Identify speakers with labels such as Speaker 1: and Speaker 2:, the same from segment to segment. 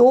Speaker 1: 2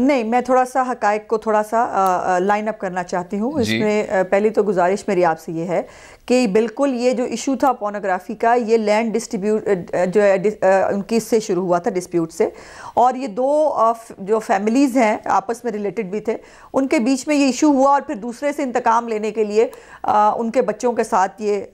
Speaker 1: نہیں، میں تھوڑا سا حقائق کو تھوڑا سا لائن اپ کرنا چاہتی ہوں. اس میں پہلی تو گزارش میری آپ سے یہ ہے کہ بالکل یہ جو ایشو تھا پورنوگرافی کا، یہ لینڈ ڈسٹریبیوٹ جو ہے ان کی سے شروع ہوا تھا، ڈسپیوٹ سے. اور یہ دو جو فیملیز ہیں آپس میں ریلیٹڈ بھی تھے، ان کے بیچ میں یہ ایشو ہوا، اور پھر دوسرے سے انتقام لینے کے لیے ان کے بچوں کے ساتھ یہ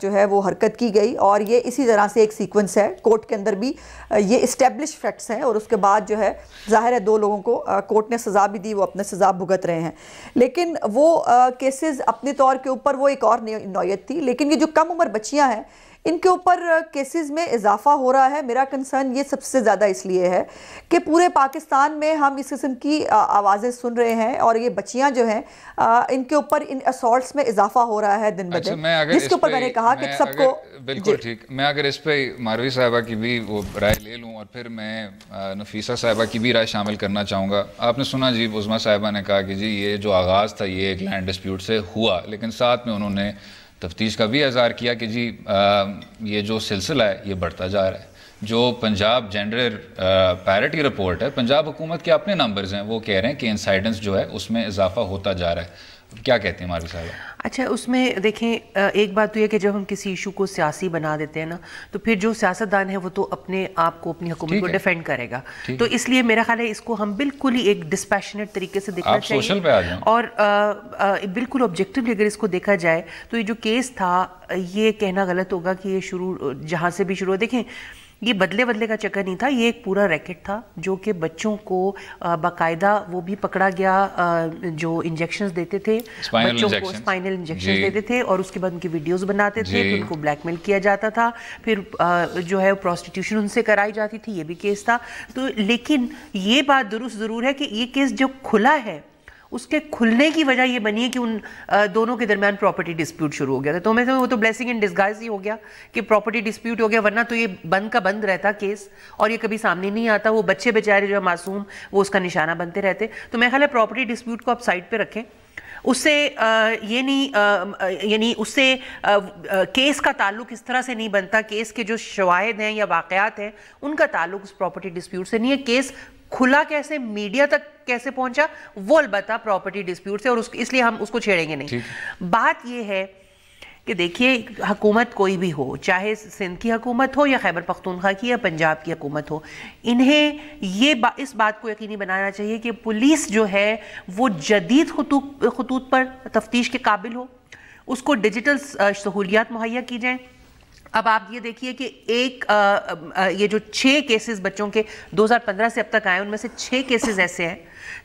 Speaker 1: جو ہے وہ حرکت کی گئی. اور یہ اسی طرح سے ایک سیکوینس ہے. کورٹ کے اندر بھی یہ اسٹیبلش فیکٹس ہیں، اور اس کے بعد جو ہے ظاہر ہے 2 لوگوں کو کورٹ نے سزا بھی دی، وہ اپنے سزا بھگت رہے ہیں. لیکن وہ کیسز اپنے طور کے اوپر وہ ایک اور نوعیت تھی. لیکن یہ جو کم عمر بچیاں ہیں، ان کے اوپر کیسز میں اضافہ ہو رہا ہے. میرا کنسرن یہ سب سے زیادہ اس لیے ہے کہ پورے پاکستان میں ہم اس قسم کی آوازیں سن رہے ہیں، اور یہ بچیاں جو ہیں ان کے اوپر ان اسالٹس میں اضافہ ہو رہا ہے دن بدن، جس کے اوپر میں نے کہا کہ سب کو
Speaker 2: بالکل ٹھیک. میں اگر اس پہ ماروی صاحبہ کی بھی وہ رائے لے لوں، اور پھر میں نفیسہ صاحبہ کی بھی رائے شامل کرنا چاہوں گا. آپ نے سنا جی عظمیٰ صاحبہ نے کہا کہ جی یہ جو آغاز تھا یہ ایک لینڈ ڈسپیوٹ سے ہوا، لیکن ساتھ میں انہوں نے تفتیش کا بھی اظہار کیا کہ جی یہ جو سلسلہ ہے یہ بڑھتا جا رہا ہے. جو پنجاب جینڈر پیرٹی رپورٹ ہے، پنجاب حکومت کے اپنے نمبرز ہیں، وہ کہہ رہے ہیں کہ انسائیڈنس جو ہے اس میں اضافہ ہوتا جا رہا ہے. کیا کہتے ہیں ماروی صاحب؟
Speaker 3: اچھا، اس میں دیکھیں ایک بات تو یہ کہ جب ہم کسی ایشو کو سیاسی بنا دیتے ہیں نا، تو پھر جو سیاستدان ہے وہ تو اپنے آپ کو، اپنی حکومت کو ڈیفینڈ کرے گا. تو اس لیے میرا خیال ہے اس کو ہم بالکل ہی ایک ڈسپیشنیٹ طریقے سے دیکھنا چاہیے،
Speaker 2: سوشل پہ آ جائیں، اور
Speaker 3: بالکل آبجیکٹیولی اگر اس کو دیکھا جائے تو یہ جو کیس تھا، یہ کہنا غلط ہوگا کہ یہ شروع جہاں سے بھی شروع ہو. دیکھیں یہ بدلے کا چکر نہیں تھا، یہ ایک پورا ریکٹ تھا جو کہ بچوں کو باقاعدہ وہ بھی پکڑا گیا جو انجیکشنز دیتے تھے بچوں کو، اسپائنل انجیکشنز دیتے تھے، اور اس کے بعد ان کی ویڈیوز بناتے تھے، پھر ان کو بلیک میل کیا جاتا تھا، پھر جو ہے پروسٹیٹیوشن ان سے کرائی جاتی تھی. یہ بھی کیس تھا. تو لیکن یہ بات درست ضرور ہے کہ یہ کیس جو کھلا ہے، اس کے کھلنے کی وجہ یہ بنی ہے کہ ان دونوں کے درمیان پراپرٹی ڈسپیوٹ شروع ہو گیا تھا. تو میں وہ تو بلیسنگ ان ڈسگائز ہی ہو گیا کہ پراپرٹی ڈسپیوٹ ہو گیا، ورنہ تو یہ بند کا بند رہتا کیس، اور یہ کبھی سامنے نہیں آتا. وہ بچے بیچارے جو معصوم، وہ اس کا نشانہ بنتے رہتے. تو میں خیال ہے پراپرٹی ڈسپیوٹ کو آپ سائڈ پہ رکھیں. اس سے یہ نہیں، یعنی اس سے کیس کا تعلق اس طرح سے نہیں بنتا. کیس کے جو شواہد ہیں یا واقعات ہیں ان کا تعلق اس پراپرٹی ڈسپیوٹ سے نہیں ہے. کیس کھلا کیسے، میڈیا تک کیسے پہنچا، وہ البتہ پراپرٹی ڈسپیوٹ سے، اور اس لیے ہم اس کو چھیڑیں گے نہیں. بات یہ ہے کہ دیکھیے حکومت کوئی بھی ہو، چاہے سندھ کی حکومت ہو یا خیبر پختونخوا کی یا پنجاب کی حکومت ہو، انہیں یہ اس بات کو یقینی بنانا چاہیے کہ پولیس جو ہے وہ جدید خطوط پر تفتیش کے قابل ہو، اس کو ڈیجیٹل سہولیات مہیا کی جائیں. اب آپ یہ دیکھیے کہ یہ جو 6 کیسز بچوں کے 2015 سے اب تک آئے، ان میں سے 6 کیسز ایسے ہیں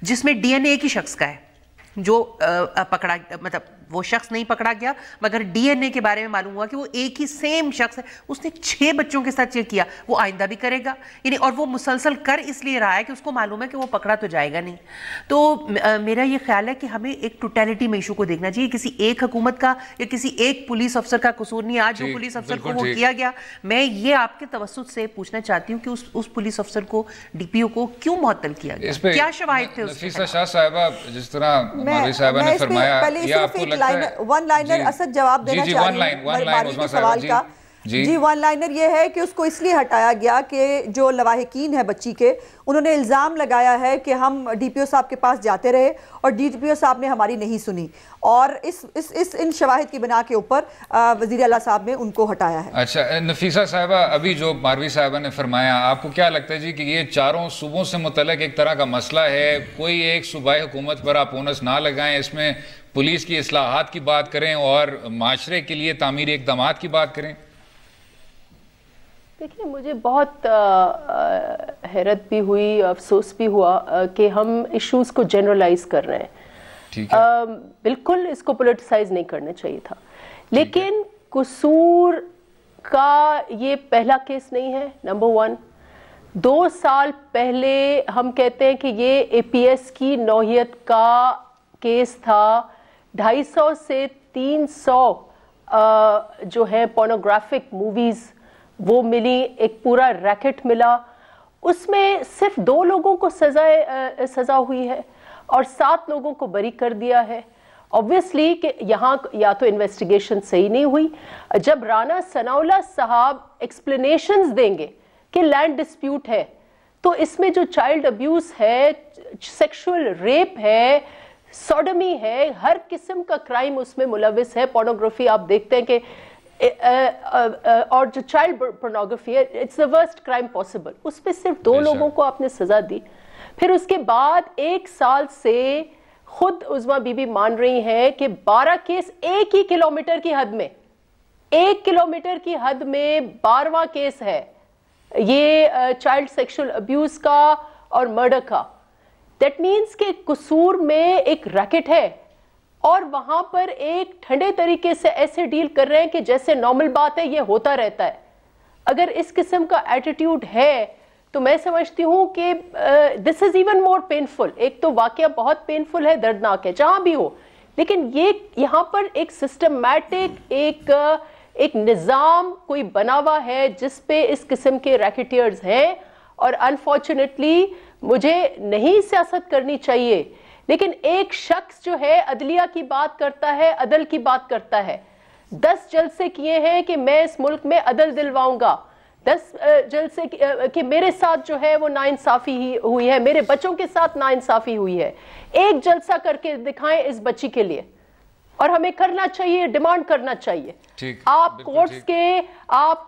Speaker 3: جس میں ڈی این اے ایک ہی شخص کا ہے جو پکڑا، مطلب وہ شخص نہیں پکڑا گیا مگر ڈی این اے کے بارے میں معلوم ہوا کہ وہ ایک ہی سیم شخص ہے. اس نے 6 بچوں کے ساتھ چیک کیا. وہ آئندہ بھی کرے گا، یعنی اور وہ مسلسل کر اس لیے رہا ہے کہ اس کو معلوم ہے کہ وہ پکڑا تو جائے گا نہیں. تو میرا یہ خیال ہے کہ ہمیں ایک ٹوٹیلٹی میں ایشو کو دیکھنا چاہیے. کسی ایک حکومت کا یا کسی ایک پولیس افسر کا قصور نہیں. آج جو پولیس افسر کو وہ کیا گیا، میں یہ آپ کے توسط سے پوچھنا چاہتی ہوں کہ اس پولیس افسر کو، ڈی پی او کو کیوں معطل کیا گیا؟ کیا شواہد تھے؟
Speaker 2: نفیسہ شاہ صاحبہ جس طرح ماروی صاحبہ نے فرمایا، یہ آپ کو لگتا ہے
Speaker 1: ون لائنر اسد جواب دینا چاہیے کے سوال کا. جی ون لائنر یہ ہے کہ اس کو اس لیے ہٹایا گیا کہ جو لواحقین ہیں بچی کے، انہوں نے الزام لگایا ہے کہ ہم ڈی پی او صاحب کے پاس جاتے رہے اور ڈی پی او صاحب نے ہماری نہیں سنی، اور ان شواہد کی بنا کے اوپر وزیر اعلیٰ صاحب نے ان کو ہٹایا ہے.
Speaker 2: اچھا نفیسہ صاحبہ، ابھی جو ماروی صاحبہ نے فرمایا، آپ کو کیا لگتا ہے جی کہ یہ چاروں صوبوں سے متعلق ایک طرح کا مسئلہ ہے؟ کوئی ایک صوبائی حکومت پر آپ اونس نہ لگائیں، اس میں پولیس کی اصلاحات کی بات کریں اور معاشرے کے لیے تعمیری اقدامات کی بات کریں.
Speaker 4: دیکھیں مجھے بہت حیرت بھی ہوئی، افسوس بھی ہوا کہ ہم ایشوز کو جنرلائز کر رہے ہیں. بالکل اس کو پولیٹیسائز نہیں کرنا چاہیے تھا، لیکن قصور کا یہ پہلا کیس نہیں ہے. نمبر 1، 2 سال پہلے ہم کہتے ہیں کہ یہ اے پی ایس کی نوعیت کا کیس تھا. 250 سے 300 جو ہے پورنوگرافک موویز وہ ملی، ایک پورا ریکٹ ملا. اس میں صرف 2 لوگوں کو سزا ہوئی ہے اور 7 لوگوں کو بری کر دیا ہے. obviously کہ یہاں یا تو انویسٹیگیشن صحیح نہیں ہوئی. جب رانا ثناء اللہ صاحب ایکسپلینیشنز دیں گے کہ لینڈ ڈسپیوٹ ہے، تو اس میں جو چائلڈ ابیوز ہے, سیکشول ریپ ہے, سوڈمی ہے, ہر قسم کا کرائم اس میں ملوث ہے. پورنوگرافی آپ دیکھتے ہیں کہ اور جو چائلڈ پورنوگرافی ہے, it's the worst crime possible. اس پہ صرف 2 لوگوں کو آپ نے سزا دی. پھر اس کے بعد 1 سال سے خود عظمیٰ بی بی مان رہی ہیں کہ 12 کیس 1 ہی کلومیٹر کی حد میں, 1 کلومیٹر کی حد میں 12واں کیس ہے یہ چائلڈ سیکشل ابیوز کا اور مرڈر کا. دیٹ مینس کہ قصور میں ایک ریکٹ ہے اور وہاں پر ایک ٹھنڈے طریقے سے ایسے ڈیل کر رہے ہیں کہ جیسے نارمل بات ہے, یہ ہوتا رہتا ہے. اگر اس قسم کا ایٹیٹیوڈ ہے تو میں سمجھتی ہوں کہ دس از ایون مور پینفل. ایک تو واقعہ بہت پینفل ہے, دردناک ہے جہاں بھی ہو, لیکن یہ یہاں پر ایک سسٹمیٹک ایک نظام کوئی بنا ہوا ہے جس پہ اس قسم کے ریکیٹیئرز ہیں. اور انفارچونیٹلی مجھے نہیں سیاست کرنی چاہیے, لیکن ایک شخص جو ہے عدلیہ کی بات کرتا ہے, عدل کی بات کرتا ہے. 10 جلسے کیے ہیں کہ میں اس ملک میں عدل دلواؤں گا, 10 جلسے کہ میرے ساتھ جو ہے وہ ناانصافی ہوئی ہے, میرے بچوں کے ساتھ ناانصافی ہوئی ہے. ایک جلسہ کر کے دکھائیں اس بچی کے لیے, اور ہمیں کرنا چاہیے, ڈیمانڈ کرنا چاہیے. آپ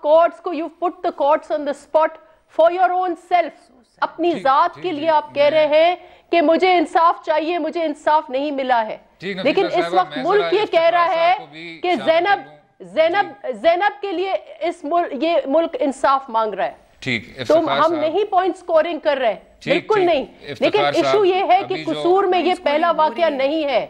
Speaker 4: کورٹس کو you put the courts on the spot for your own self. اپنی ذات کے لیے آپ کہہ رہے ہیں کہ مجھے انصاف چاہیے, مجھے انصاف نہیں ملا ہے, لیکن اس وقت ملک یہ کہہ رہا ہے کہ زینب کے لیے یہ ملک انصاف مانگ رہا ہے. تو ہم نہیں پوائنٹ سکورنگ کر رہے, بالکل نہیں, لیکن ایشو یہ ہے کہ قصور میں یہ پہلا واقعہ نہیں ہے.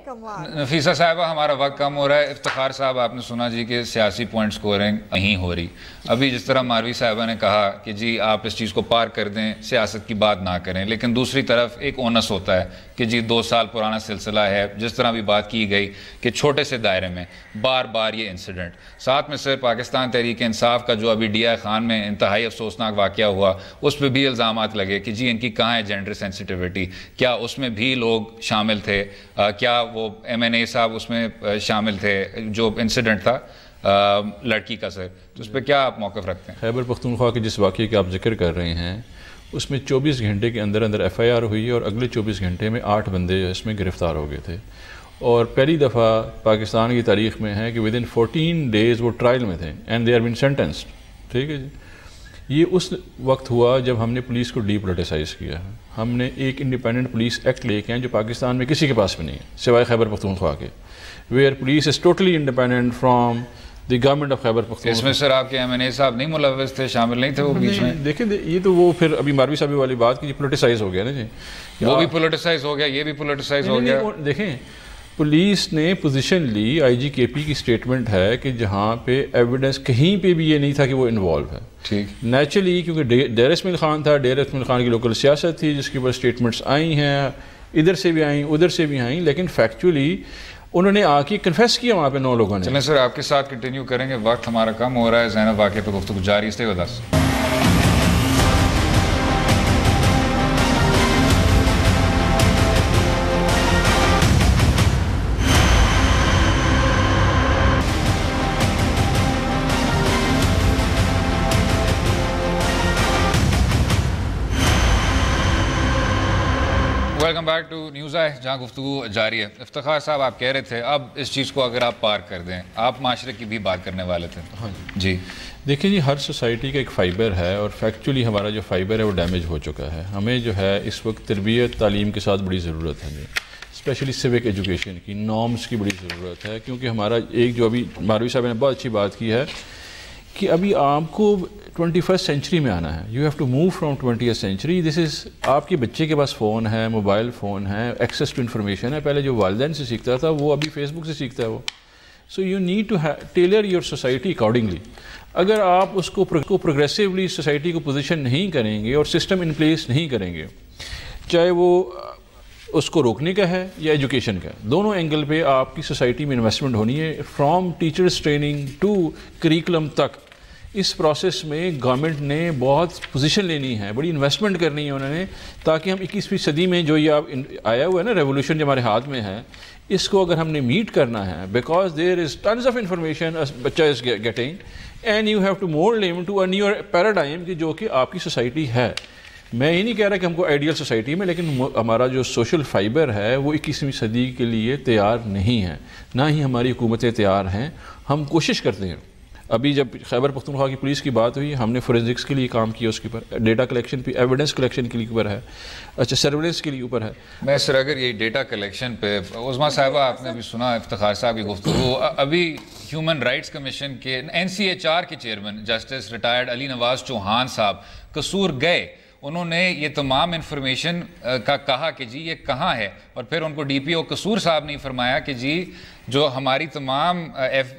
Speaker 2: نفیسہ صاحبہ ہمارا وقت کم ہو رہا ہے. افتخار صاحب آپ نے سنا جی کہ سیاسی پوائنٹ سکورنگ نہیں ہو رہی. ابھی جس طرح ماروی صاحبہ نے کہا کہ جی آپ اس چیز کو پار کر دیں, سیاست کی بات نہ کریں, لیکن دوسری طرف ایک اونس ہوتا ہے کہ جی 2 سال پرانا سلسلہ ہے, جس طرح بھی بات کی گئی کہ چھوٹے سے دائرے میں بار بار یہ انسیڈنٹ. ساتھ میں سر پاکستان تحریک انصاف کا جو ابھی ڈی آئی خان میں انتہائی افسوسناک واقعہ ہوا, اس پہ بھی الزامات لگے کہ جی ان کی کہاں ہے جینڈر سینسٹیوٹی, کیا اس میں بھی لوگ شامل تھے, کیا وہ MNA صاحب اس میں شامل تھے جو انسیڈنٹ تھا لڑکی کا. سر تو اس پہ کیا آپ موقف رکھتے ہیں؟
Speaker 5: خیبر پختونخوا کے جس واقعے کا آپ ذکر کر رہے ہیں اس میں 24 گھنٹے کے اندر FIR ہوئی اور اگلے 24 گھنٹے میں 8 بندے اس میں گرفتار ہو گئے تھے, اور پہلی دفعہ پاکستان کی تاریخ میں ہے کہ ودن 14 days وہ ٹرائل میں تھے اینڈ دے آر بین سینٹنسڈ. ٹھیک ہے جی, یہ اس وقت ہوا جب ہم نے پولیس کو ڈی پولیٹیسائز کیا. ہم نے ایک انڈیپینڈنٹ پولیس ایکٹ لے کے ہیں جو پاکستان میں کسی کے پاس بھی نہیں ہے سوائے خیبر پختونخوا کے, where police is totally independent from the government of Khyber Pakhtunkhwa.
Speaker 2: اس میں سر آپ کے MNA صاحب نہیں ملوث تھے, شامل نہیں تھے وہ بیچ میں؟
Speaker 5: دیکھیں یہ تو وہ پھر ابھی ماروی صاحب والی بات کی پولیٹیسائز ہو گیا نا جی,
Speaker 2: وہ بھی پولیٹیسائز ہو گیا, یہ بھی پولیٹیسائز ہو گیا.
Speaker 5: دیکھیں پولیس نے پوزیشن لی, IGKP کی سٹیٹمنٹ ہے کہ جہاں پہ ایویڈنس کہیں پہ بھی یہ نہیں تھا کہ وہ انوالو ہے. ٹھیک نیچرلی کیونکہ ڈیر اسماعیل خان تھا, ڈیر اسماعیل خان کی لوکل سیاست تھی جس کے اوپر سٹیٹمنٹس آئی ہیں, ادھر سے بھی آئیں ادھر سے بھی آئیں, لیکن فیکچولی انہوں نے آ کے کنفیس کیا وہاں پہ 9 لوگوں نے.
Speaker 2: چلیں سر آپ کے ساتھ کنٹینیو کریں گے, وقت ہمارا کم ہو رہا ہے. زینب واقعے پہ گفتگو جاری, stay with us. Welcome back to news آئی جہاں گفتگو جاری ہے. افتخار صاحب آپ کہہ رہے تھے اب اس چیز کو اگر آپ پار کر دیں, آپ معاشرے کی بھی بات کرنے والے تھے.
Speaker 5: ہاں
Speaker 2: جی
Speaker 5: دیکھیں جی, ہر سوسائٹی کا ایک فائبر ہے اور فیکچولی ہمارا جو فائبر ہے وہ ڈیمیج ہو چکا ہے. ہمیں جو ہے اس وقت تربیت تعلیم کے ساتھ بڑی ضرورت ہے جی, اسپیشلی سیوک ایجوکیشن کی, نارمز کی بڑی ضرورت ہے, کیونکہ ہمارا ایک جو ابھی ماروی صاحب نے بہت اچھی بات کی ہے کہ ابھی آپ کو 21st سینچری میں آنا ہے. You have to move from 20th century. This is آپ کے بچے کے پاس فون ہے, موبائل فون ہے, ایکسیس ٹو انفارمیشن ہے. پہلے جو والدین سے سیکھتا تھا وہ ابھی فیس بک سے سیکھتا ہے وہ. So you need to tailor your society accordingly. اگر آپ اس کو پروگریسولی سوسائٹی کو پوزیشن نہیں کریں گے اور سسٹم ان پلیس نہیں کریں گے, چاہے وہ اس کو روکنے کا ہے یا ایجوکیشن کا, دونوں اینگل پہ آپ کی سوسائٹی میں انویسٹمنٹ ہونی ہے, from teachers training to curriculum تک. اس پروسیس میں گورنمنٹ نے بہت پوزیشن لینی ہے, بڑی انویسٹمنٹ کرنی ہے انہوں نے, تاکہ ہم 21ویں صدی میں جو یہ آیا ہوا ہے نا ریولوشن جو ہمارے ہاتھ میں ہے, اس کو اگر ہم نے میٹ کرنا ہے, because there is tons of information بچہ is getting, and you have to mould ہم ٹو اے نیو پیراڈائم کہ جو کہ آپ کی سوسائٹی ہے. میں یہ نہیں کہہ رہا کہ ہم کو آئیڈیل سوسائٹی میں، لیکن ہمارا جو سوشل فائبر ہے وہ 21ویں صدی کے لیے تیار نہیں ہے، نہ ہی ہماری حکومتیں تیار ہیں. ہم کوشش کرتے ہیں. ابھی جب خیبر پختونخوا کی پولیس کی بات ہوئی، ہم نے فورینزکس کے لیے کام کیا، اس کے اوپر ڈیٹا کلیکشن پہ، ایویڈنس کلیکشن کے لیے اوپر ہے، اچھا سرویلنس کے لیے اوپر ہے.
Speaker 2: میں سر اگر یہ ڈیٹا کلیکشن پہ عظمیٰ صاحبہ آپ نے بھی سنا افتخار صاحب کی گفتگو، ابھی ہیومن رائٹس کمیشن کے NCHR کے chairman justice retired Ali Nawaz Chauhan صاحب قصور گئے. انہوں نے یہ تمام انفارمیشن کا کہا کہ جی یہ کہاں ہے، اور پھر ان کو DPO قصور صاحب نے فرمایا کہ جی جو ہماری تمام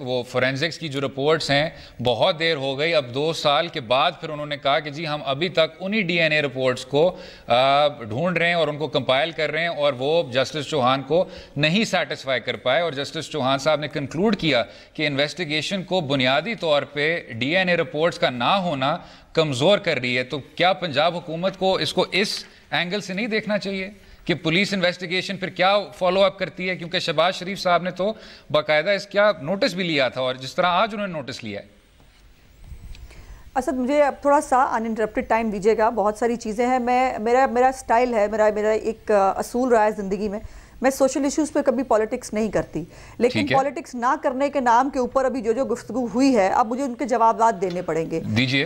Speaker 2: وہ فورینزکس کی جو رپورٹس ہیں بہت دیر ہو گئی. اب 2 سال کے بعد پھر انہوں نے کہا کہ جی ہم ابھی تک انہی DNA رپورٹس کو ڈھونڈ رہے ہیں اور ان کو کمپائل کر رہے ہیں، اور وہ جسٹس چوہان کو نہیں سیٹسفائی کر پائے. اور جسٹس چوہان صاحب نے کنکلوڈ کیا کہ انویسٹیگیشن کو بنیادی طور پہ DNA رپورٹس کا نہ ہونا کمزور کر رہی ہے. تو کیا پنجاب حکومت کو اس اینگل سے نہیں دیکھنا چاہیے کہ پولیس انویسٹیگیشن پھر کیا فالو اپ کرتی ہے؟ کیونکہ شہباز شریف صاحب نے تو باقاعدہ اس کا نوٹس بھی لیا تھا، اور جس طرح آج انہوں نے نوٹس لیا ہے.
Speaker 1: اسد مجھے اب تھوڑا سا انٹرپٹیڈ ٹائم دیجیے گا. بہت ساری چیزیں ہیں. میرا سٹائل ہے، میرا ایک اصول رہا ہے زندگی میں، میں سوشل ایشوز پہ کبھی پالیٹکس نہیں کرتی، لیکن پالیٹکس نہ کرنے کے نام کے اوپر ابھی جو گفتگو ہوئی ہے اب مجھے ان کے جوابات دینے پڑیں گے.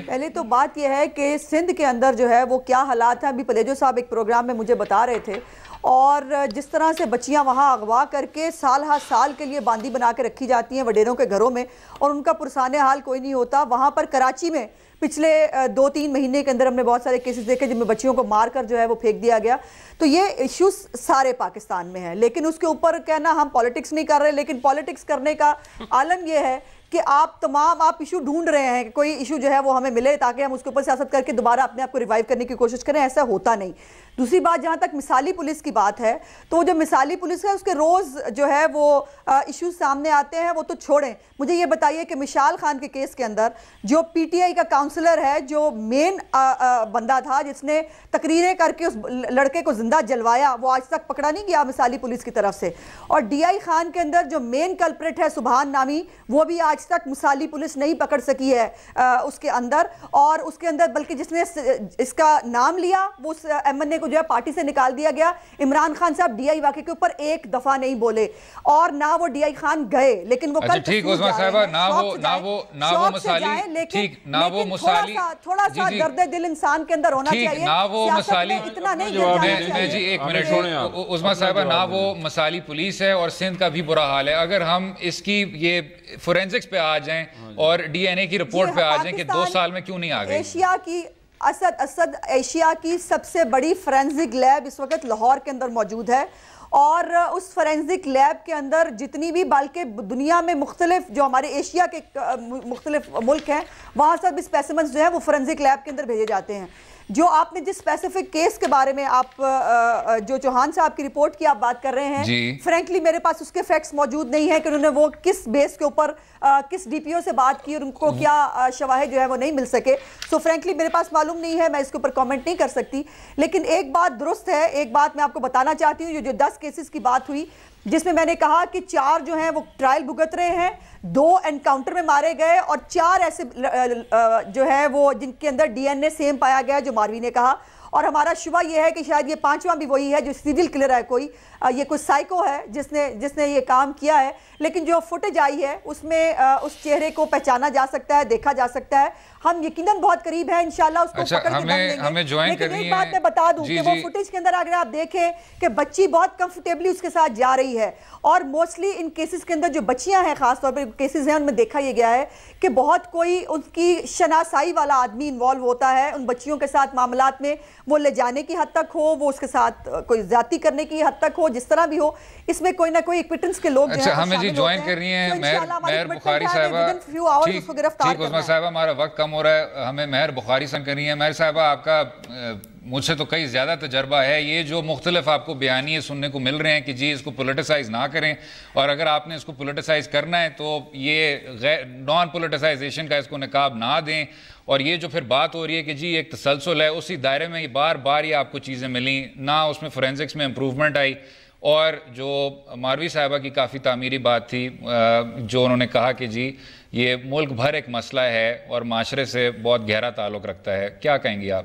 Speaker 1: پہلے تو بات یہ ہے کہ سندھ کے اندر جو ہے وہ کیا حالات ہیں. ابھی پلیجو صاحب ایک پروگرام میں مجھے بتا رہے تھے، اور جس طرح سے بچیاں وہاں اغوا کر کے سال ہر سال کے لیے باندی بنا کے رکھی جاتی ہیں وڈیروں کے گھروں میں، اور ان کا پرسان حال کوئی نہیں ہوتا. وہاں پر کراچی میں پچھلے 2-3 مہینے کے اندر ہم نے بہت سارے کیسز دیکھے جن میں بچیوں کو مار کر جو ہے وہ پھینک دیا گیا. تو یہ ایشوز سارے پاکستان میں ہیں، لیکن اس کے اوپر کہنا ہم پالیٹکس نہیں کر رہے. لیکن پالیٹکس کرنے کا عالم یہ ہے کہ آپ ایشو ڈھونڈ رہے ہیں کہ کوئی ایشو جو ہے وہ ہمیں ملے تاکہ ہم اس کے اوپر سیاست کر کے دوبارہ اپنے آپ کو ریوائیو کرنے کی کوشش کریں. ایسا ہوتا نہیں. دوسری بات، جہاں تک مثالی پولیس کی بات ہے، تو جو مثالی پولیس ہے اس کے روز جو ہے وہ ایشوز سامنے آتے ہیں. وہ تو چھوڑیں، مجھے یہ بتائیے کہ مشال خان کے کیس کے اندر جو PTI کا کاؤنسلر ہے، جو مین بندہ تھا جس نے تقریریں کر کے اس لڑکے کو زندہ جلوایا، وہ آج تک پکڑا نہیں گیا مثالی پولیس کی طرف سے. اور DI خان کے اندر جو مین کلپریٹ ہے سبحان نامی، وہ بھی آج تک مثالی پولیس نہیں پکڑ سکی ہے اس کے اندر. اور اس کے اندر بلکہ جس نے اس کا نام لیا وہ MNA کو جو ہے پارٹی سے نکال دیا گیا. عمران خان صاحب DI واقعے کے اوپر ایک دفعہ نہیں بولے، اور نہ وہ DI خان گئے. لیکن وہ کل تھوڑا سا درد دل انسان کے اندر ہونا چاہیے. اتنا نہیں.
Speaker 2: جی ایک منٹ عظمیٰ صاحبہ، نہ وہ مثالی پولیس ہے اور سندھ کا بھی برا حال ہے. اگر ہم اس کی یہ فورینزکس پہ آ جائیں اور DNA کی رپورٹ پہ آ جائیں کہ 2 سال میں کیوں نہیں آ گئی.
Speaker 1: ایشیا کی اسد ایشیا کی سب سے بڑی فورینزک لیب اس وقت لاہور کے اندر موجود ہے، اور اس فورینزک لیب کے اندر جتنی بھی بلکہ دنیا میں مختلف جو ہمارے ایشیا کے مختلف ملک ہیں وہاں سے بھی اسپیسیمنز جو ہیں وہ فورینزک لیب کے اندر بھیجے جاتے ہیں. جو آپ نے جس اسپیسیفک کیس کے بارے میں آپ جو چوہان صاحب کی رپورٹ کی آپ بات کر رہے ہیں، فرینکلی میرے پاس اس کے فیکٹس موجود نہیں ہیں کہ انہوں نے وہ کس بیس کے اوپر کس DPO سے بات کی اور ان کو کیا شواہد جو ہے وہ نہیں مل سکے. سو فرینکلی میرے پاس معلوم نہیں ہے، میں اس کے اوپر کامنٹ نہیں کر سکتی. لیکن ایک بات درست ہے، ایک بات میں آپ کو بتانا چاہتی ہوں. جو 10 کیسز کی بات ہوئی جس میں نے کہا کہ 4 جو ہیں وہ ٹرائل بھگت رہے ہیں، 2 انکاؤنٹر میں مارے گئے، اور 4 ایسے جو ہے وہ جن کے اندر DNA سیم پایا گیا جو ماروی نے کہا. اور ہمارا شبہ یہ ہے کہ شاید یہ 5واں بھی وہی ہے جو سیریل کلر ہے، کوئی یہ کوئی سائیکو ہے جس نے یہ کام کیا ہے. لیکن جو فوٹیج آئی ہے اس میں اس چہرے کو پہچانا جا سکتا ہے، دیکھا جا سکتا ہے. ہم یقیناً بہت قریب ہیں، انشاءاللہ اس کو پکڑ کے دم لیں گے. لیکن ایک بات میں بتا دوں کہ وہ فوٹیج کے اندر اگر آپ دیکھیں کہ بچی بہت کمفرٹیبلی اس کے ساتھ جا رہی ہے. اور موسٹلی ان کیسز کے اندر جو بچیاں ہیں، خاص طور پر کیسز ہیں، ان میں دیکھا یہ گیا ہے کہ بہت کوئی ان کی شناسائی والا آدمی انوالو ہوتا ہے ان بچیوں کے ساتھ معاملات میں، وہ لے جانے کی حد تک ہو، وہ اس کے ساتھ کوئی زیادتی کرنے کی حد تک ہو، جس طرح بھی ہو، اس میں کوئی نہ کوئی ایکویٹنس کے لوگ جو ہیں
Speaker 2: ہمیں جی جوائن کر رہی ہیں. مہر بخاری صاحبہ، ٹھیک عظمیٰ صاحبہ ہمارا وقت کم ہو رہا ہے، ہمیں مہر بخاری صاحب کر رہی ہیں. مہر صاحبہ آپ کا مجھ سے تو کئی زیادہ تجربہ ہے. یہ جو مختلف آپ کو بیانیے سننے کو مل رہے ہیں کہ جی اس کو پولیٹیسائز نہ کریں، اور اگر آپ نے اس کو پولیٹیسائز کرنا ہے تو یہ نان پولیٹیسائزیشن کا اس کو نقاب نہ دیں. اور یہ جو پھر بات ہو رہی ہے کہ جی ایک تسلسل ہے، اسی دائرے میں بار بار یہ آپ کو چیزیں ملیں، نہ اس میں فورینزکس میں امپروومنٹ آئی. اور جو ماروی صاحبہ کی کافی تعمیری بات تھی، جو انہوں نے کہا کہ جی یہ ملک بھر ایک مسئلہ ہے اور معاشرے سے بہت گہرا تعلق رکھتا ہے، کیا کہیں گی آپ؟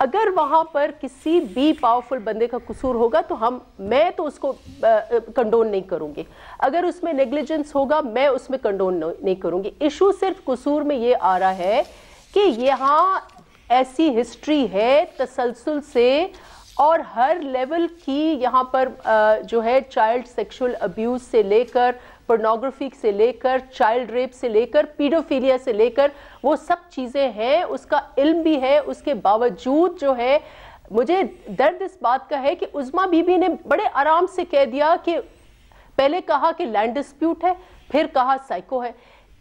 Speaker 4: اگر وہاں پر کسی بھی پاورفل بندے کا قصور ہوگا تو میں تو اس کو کنڈون نہیں کروں گی. اگر اس میں نیگلیجنس ہوگا میں اس میں کنڈون نہیں کروں گی. ایشو صرف قصور میں یہ آ رہا ہے کہ یہاں ایسی ہسٹری ہے تسلسل سے اور ہر لیول کی یہاں پر جو ہے چائلڈ سیکشول ابیوز سے لے کر پورنوگرافی سے لے کر چائلڈ ریپ سے لے کر پیڈوفیلیا سے لے کر وہ سب چیزیں ہیں. اس کا علم بھی ہے. اس کے باوجود جو ہے مجھے درد اس بات کا ہے کہ عظمیٰ بی بی نے بڑے آرام سے کہہ دیا کہ پہلے کہا کہ لینڈ ڈسپیوٹ ہے پھر کہا سائیکو ہے.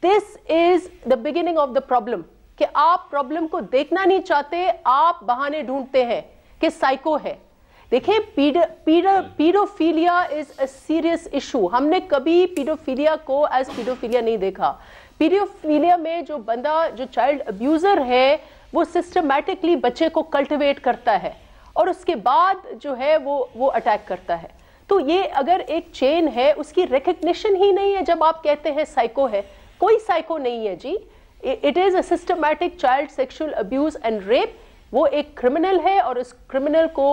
Speaker 4: This is the beginning of the problem کہ آپ پرابلم کو دیکھنا نہیں چاہتے, آپ بہانے ڈھونڈتے ہیں کہ سائیکو ہے. دیکھیں paedophilia is a serious issue. ہم نے کبھی پیڈوفیلیا کو ایز پیڈوفیلیا نہیں دیکھا. پیڈوفیلیا میں جو بندہ جو چائلڈ ابیوزر ہے وہ سسٹمیٹکلی بچے کو کلٹیویٹ کرتا ہے اور اس کے بعد جو ہے وہ اٹیک کرتا ہے. تو یہ اگر ایک چین ہے اس کی ریکگنیشن ہی نہیں ہے جب آپ کہتے ہیں سائیکو ہے. کوئی سائیکو نہیں ہے جی. It is a systematic child sexual abuse and rape. وہ ایک کرمنل ہے اور اس کرمنل کو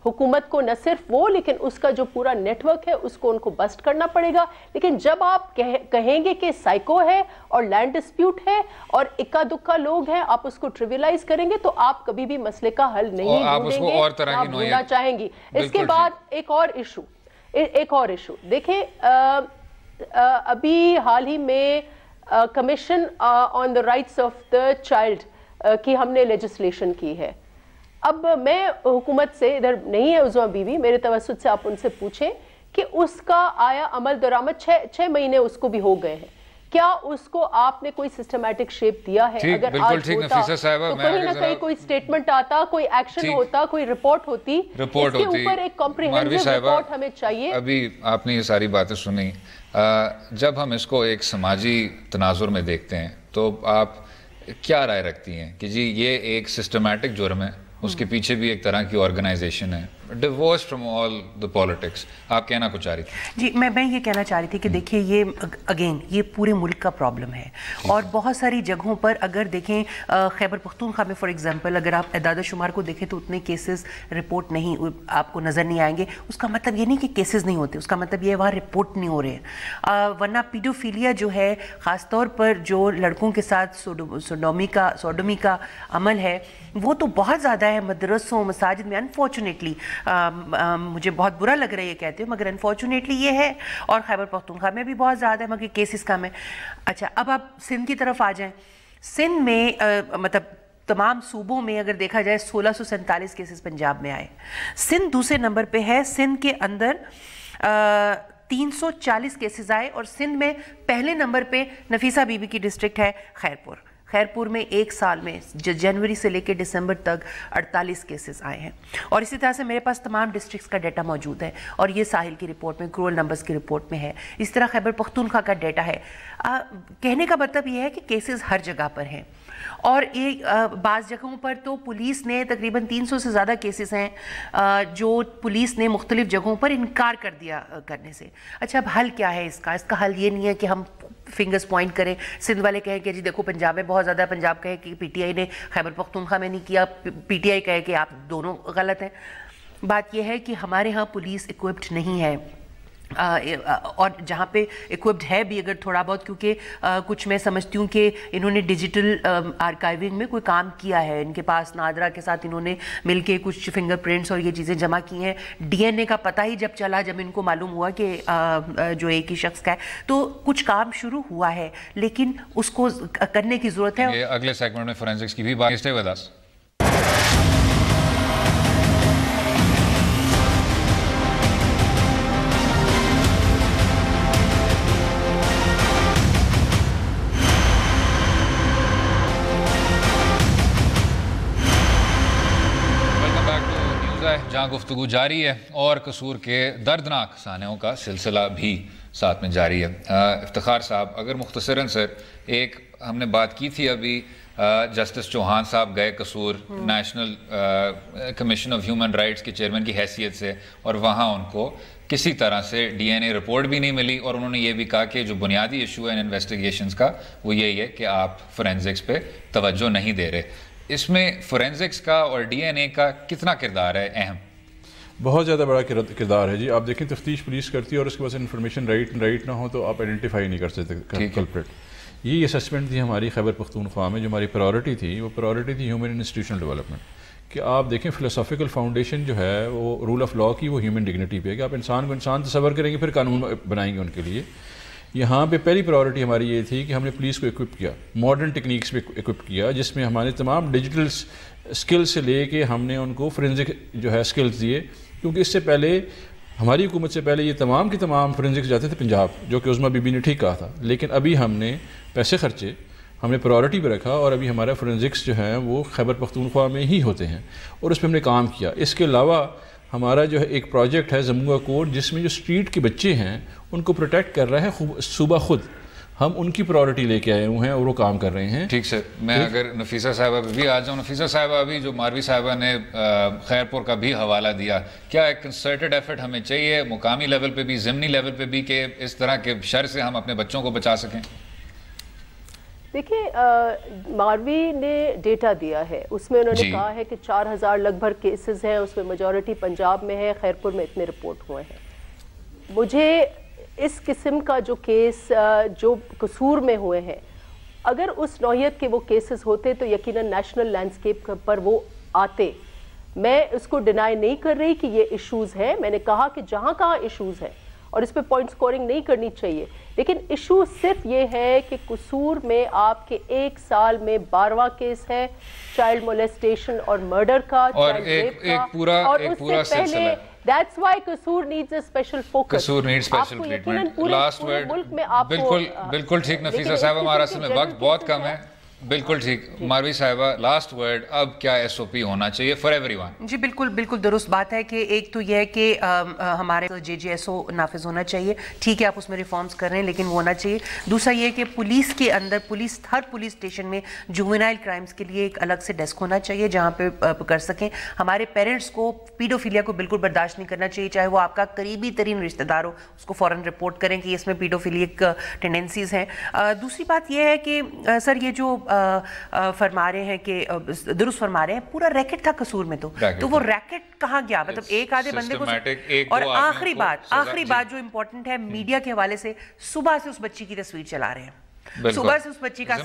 Speaker 4: حکومت کو نہ صرف وہ لیکن اس کا جو پورا نیٹ ورک ہے اس کو ان کو بسٹ کرنا پڑے گا. لیکن جب آپ کہیں گے کہ سائیکو ہے اور لینڈ ڈسپیوٹ ہے اور اکا دکا لوگ ہیں آپ اس کو ٹریویلائز کریں گے تو آپ کبھی بھی مسئلے کا حل نہیں ڈھونڈیں گے, آپ ڈھونڈنا چاہیں گی. اس کے بعد ایک اور ایشو دیکھیں ابھی حال ہی میں commission on the rights of the child کی ہم نے لیجسلیشن کی ہے. اب میں حکومت سے ادھر نہیں ہے عظمیٰ بی بی, میرے توسط سے آپ ان سے پوچھیں کہ اس کا آیا عمل درآمد 6 مہینے اس کو بھی ہو گئے ہیں, کیا اس کو آپ نے کوئی سسٹمیٹک شیپ دیا ہے؟ اگر آج ہوتا تو کہیں نہ کہیں کوئی سٹیٹمنٹ آتا, کوئی ایکشن ہوتا, کوئی رپورٹ ہوتی. اس کے اوپر ایک کمپریہنسو رپورٹ ہمیں چاہیے.
Speaker 2: ابھی آپ نے یہ ساری باتیں سنی, جب ہم اس کو ایک سماجی تناظر میں دیکھتے ہیں تو آپ کیا رائے رکھتی ہیں کہ جی یہ ایک سسٹمیٹک جرم ہے, اس کے پیچھے بھی ایک طرح کی آرگنائزیشن ہے, divorce from all the politics, آپ کہنا کچھ چاہ رہی تھی؟
Speaker 3: جی میں یہ کہنا چاہ رہی تھی کہ دیکھیے یہ اگین یہ پورے ملک کا پرابلم ہے اور بہت ساری جگہوں پر اگر دیکھیں خیبر پختونخوا میں فار ایگزامپل اگر آپ اعداد و شمار کو دیکھیں تو اتنے کیسز رپورٹ نہیں آپ کو نظر نہیں آئیں گے. اس کا مطلب یہ نہیں کہ کیسز نہیں ہوتے, اس کا مطلب یہ وہاں رپورٹ نہیں ہو رہے ہیں. ورنہ پیڈوفیلیا جو ہے خاص طور پر جو لڑکوں کے ساتھ سوڈومی کا عمل ہے وہ تو بہت زیادہ ہے مدرسوں مساجد میں. انفارچونیٹلی مجھے بہت برا لگ رہا ہے یہ کہتے ہوں مگر انفارچونیٹلی یہ ہے, اور خیبر پختونخوا میں بھی بہت زیادہ ہے مگر کیسز کم ہے. اچھا اب آپ سندھ کی طرف آ جائیں. سندھ میں مطلب تمام صوبوں میں اگر دیکھا جائے 1647 کیسز پنجاب میں آئے. سندھ دوسرے نمبر پہ ہے. سندھ کے اندر 340 کیسز آئے اور سندھ میں پہلے نمبر پہ نفیسہ بی بی کی ڈسٹرکٹ ہے خیرپور. خیرپور میں ایک سال میں جنوری سے لے کے دسمبر تک 48 کیسز آئے ہیں. اور اسی طرح سے میرے پاس تمام ڈسٹرکٹس کا ڈیٹا موجود ہے اور یہ ساحل کی رپورٹ میں کرول نمبرز کی رپورٹ میں ہے. اس طرح خیبر پختونخوا کا ڈیٹا ہے. کہنے کا مطلب یہ ہے کہ کیسز ہر جگہ پر ہیں اور ایک بعض جگہوں پر تو پولیس نے تقریباً 300 سے زیادہ کیسز ہیں جو پولیس نے مختلف جگہوں پر انکار کر دیا کرنے سے. اچھا اب حل کیا ہے اس کا؟ اس کا حل یہ نہیں ہے کہ ہم فنگرز پوائنٹ کریں, سندھ والے کہیں کہ جی دیکھو پنجاب میں بہت زیادہ, پنجاب کہے کہ پی ٹی آئی نے خیبر پختونخوا میں نہیں کیا, پی ٹی آئی کہے کہ آپ دونوں غلط ہیں. بات یہ ہے کہ ہمارے ہاں پولیس اکوپڈ نہیں ہے اور جہاں پہ ایکوپڈ ہے بھی اگر تھوڑا بہت, کیونکہ کچھ میں سمجھتی ہوں کہ انہوں نے ڈیجیٹل آرکائیونگ میں کوئی کام کیا ہے, ان کے پاس نادرا کے ساتھ انہوں نے مل کے کچھ فنگر پرنٹس اور یہ چیزیں جمع کی ہیں. ڈی این اے کا پتہ ہی جب چلا, جب ان کو معلوم ہوا کہ جو ایک ہی شخص کا ہے, تو کچھ کام شروع ہوا ہے لیکن اس کو کرنے کی ضرورت ہے.
Speaker 2: اگلے سیگمنٹ میں فورینسکس کی بھی بات. Stay with us. جہاں گفتگو جاری ہے اور قصور کے دردناک سانحوں کا سلسلہ بھی ساتھ میں جاری ہے. افتخار صاحب اگر مختصراً سر ایک ہم نے بات کی تھی ابھی, جسٹس چوہان صاحب گئے Kasur National Commission of Human Rights کے چیئرمین کی حیثیت سے اور وہاں ان کو کسی طرح سے ڈی این اے رپورٹ بھی نہیں ملی اور انہوں نے یہ بھی کہا کہ جو بنیادی ایشو ہے انویسٹیگیشنز کا وہ یہی ہے کہ آپ فورینزکس پہ توجہ نہیں دے رہے. اس میں فورینزکس کا اور ڈی این اے کا کتنا کردار ہے اہم؟
Speaker 5: بہت زیادہ بڑا کردار ہے جی. آپ دیکھیں تفتیش پولیس کرتی ہے اور اس کے پاس انفارمیشن رائٹ نہ ہو تو آپ آئیڈینٹیفائی نہیں کر سکتے کلپریٹ. یہ اسسمنٹ تھی ہماری خیبر پختونخوا میں. جو ہماری پرائورٹی تھی وہ پرائورٹی تھی ہیومن انسٹیٹیوشنل ڈیولپمنٹ. کہ آپ دیکھیں فلسافیکل فاؤنڈیشن جو ہے وہ رول آف لا کی وہ ہیومن ڈگنیٹی پہ ہے کہ آپ انسان کو انسان تصور کریں گے پھر قانون بنائیں گے ان کے لیے. یہاں پہ پہلی پرائورٹی ہماری یہ تھی کہ ہم نے پولیس کو اکوپ کیا, ماڈرن ٹیکنیکس پہ اکوپ کیا, جس میں ہمارے تمام ڈیجیٹل اسکل سے لے کے ہم نے ان کو فورینزک جو ہے اسکلز دیے. کیونکہ اس سے پہلے ہماری حکومت سے پہلے یہ تمام کے تمام فورینزکس جاتے تھے پنجاب, جو کہ عظمیٰ بی بی نے ٹھیک کہا تھا. لیکن ابھی ہم نے پیسے خرچے, ہم نے پرائورٹی پہ رکھا اور ابھی ہمارا فورینزکس جو ہیں وہ خیبر پختونخوا میں ہی ہوتے ہیں اور اس پہ ہم نے کام کیا. اس کے علاوہ ہمارا جو ہے ایک پروجیکٹ ہے زموگا کوڈ, جس میں جو اسٹریٹ کے بچے ہیں ان کو پروٹیکٹ کر رہا ہے صوبہ خود. ہم ان کی پرائورٹی لے کے آئے ہوئے ہیں اور وہ کام کر رہے ہیں.
Speaker 2: ٹھیک سے میں اگر نفیسہ صاحبہ پہ بھی آ جاؤں. نفیسہ صاحبہ ابھی جو ماروی صاحبہ نے خیرپور کا بھی حوالہ دیا, کیا ایک کنسرٹڈ ایفرٹ ہمیں چاہیے مقامی لیول پہ بھی ضمنی لیول پہ بھی کہ اس طرح کے شر سے ہم اپنے بچوں کو بچا سکیں؟
Speaker 4: دیکھیں ماروی نے ڈیٹا دیا ہے, اس میں انہوں نے کہا ہے کہ 4000 لگ بھگ کیسز ہیں, اس میں میجورٹی پنجاب میں ہے, خیرپور میں اتنے رپورٹ ہوئے ہیں. مجھے اس قسم کا جو کیس جو قصور میں ہوئے ہیں, اگر اس نوعیت کے وہ کیسز ہوتے تو یقیناً نیشنل لینڈسکیپ پر وہ آتے. میں اس کو ڈینائی نہیں کر رہی کہ یہ ایشوز ہیں, میں نے کہا کہ جہاں کہاں ایشوز ہیں اور اس پہ پوائنٹ سکورنگ نہیں کرنی چاہیے, لیکن ایشو صرف یہ ہے کہ قصور میں آپ کے 1 سال میں 12واں کیس ہے چائلڈ مولیسٹیشن اور مرڈر کا,
Speaker 2: اور ایک پورا سلسلہ.
Speaker 4: That's why Kasur needs a special focus.
Speaker 2: Kasur needs special treatment. Last word. بالکل ٹھیک نفیسہ صاحبہ, ہمارا اصل میں وقت بہت کم ہے. بالکل ٹھیک. ماروی صاحبہ لاسٹ ورڈ, اب کیا ایس او پی ہونا چاہیے فار ایوری ون؟
Speaker 3: جی بالکل درست بات ہے کہ ایک تو یہ ہے کہ ہمارے جے ایس او نافذ ہونا چاہیے. ٹھیک ہے آپ اس میں ریفارمز کر رہے ہیں لیکن وہ ہونا چاہیے. دوسرا یہ کہ پولیس کے اندر ہر پولیس اسٹیشن میں جوینائل کرائمز کے لیے ایک الگ سے ڈیسک ہونا چاہیے جہاں پہ کر سکیں. ہمارے پیرنٹس کو پیڈوفیلیا کو بالکل برداشت نہیں کرنا چاہیے, چاہے وہ آپ کا قریبی ترین رشتہ دار ہو, اس کو فوراً رپورٹ کریں کہ اس میں پیڈوفیلک ٹینڈنسیز ہیں. دوسری بات یہ ہے کہ سر یہ جو فرما رہے ہیں کہ درست فرما رہے ہیں, پورا ریکٹ تھا قصور میں, تو وہ ریکٹ کہاں گیا؟ مطلب ایک آدھے بندے کو. اور آخری بات جو امپورٹنٹ ہے, میڈیا کے حوالے سے صبح سے اس بچی کی تصویر چلا رہے ہیں, صبح سے اس بچی کا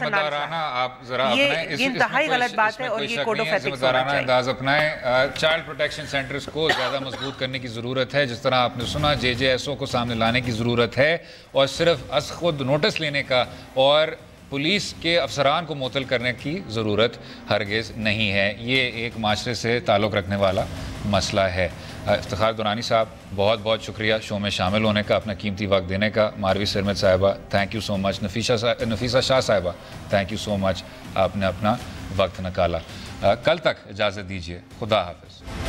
Speaker 3: یہ انتہائی غلط بات ہے اور یہ کوڈ آف ایتھکس ہونا چاہیے.
Speaker 2: انداز اپنائیں. چائلڈ پروٹیکشن سینٹرز کو زیادہ مضبوط کرنے کی ضرورت ہے, جس طرح آپ نے سنا جے ایس او کو سامنے لانے کی ضرورت ہے, اور صرف از خود نوٹس لینے کا اور پولیس کے افسران کو معطل کرنے کی ضرورت ہرگز نہیں ہے. یہ ایک معاشرے سے تعلق رکھنے والا مسئلہ ہے. افتخار درانی صاحب بہت بہت شکریہ شو میں شامل ہونے کا, اپنا قیمتی وقت دینے کا. ماروی سرمد صاحبہ تھینک یو سو مچ. نفیسہ شاہ صاحبہ تھینک یو سو مچ, آپ نے اپنا وقت نکالا. کل تک اجازت دیجیے. خدا حافظ.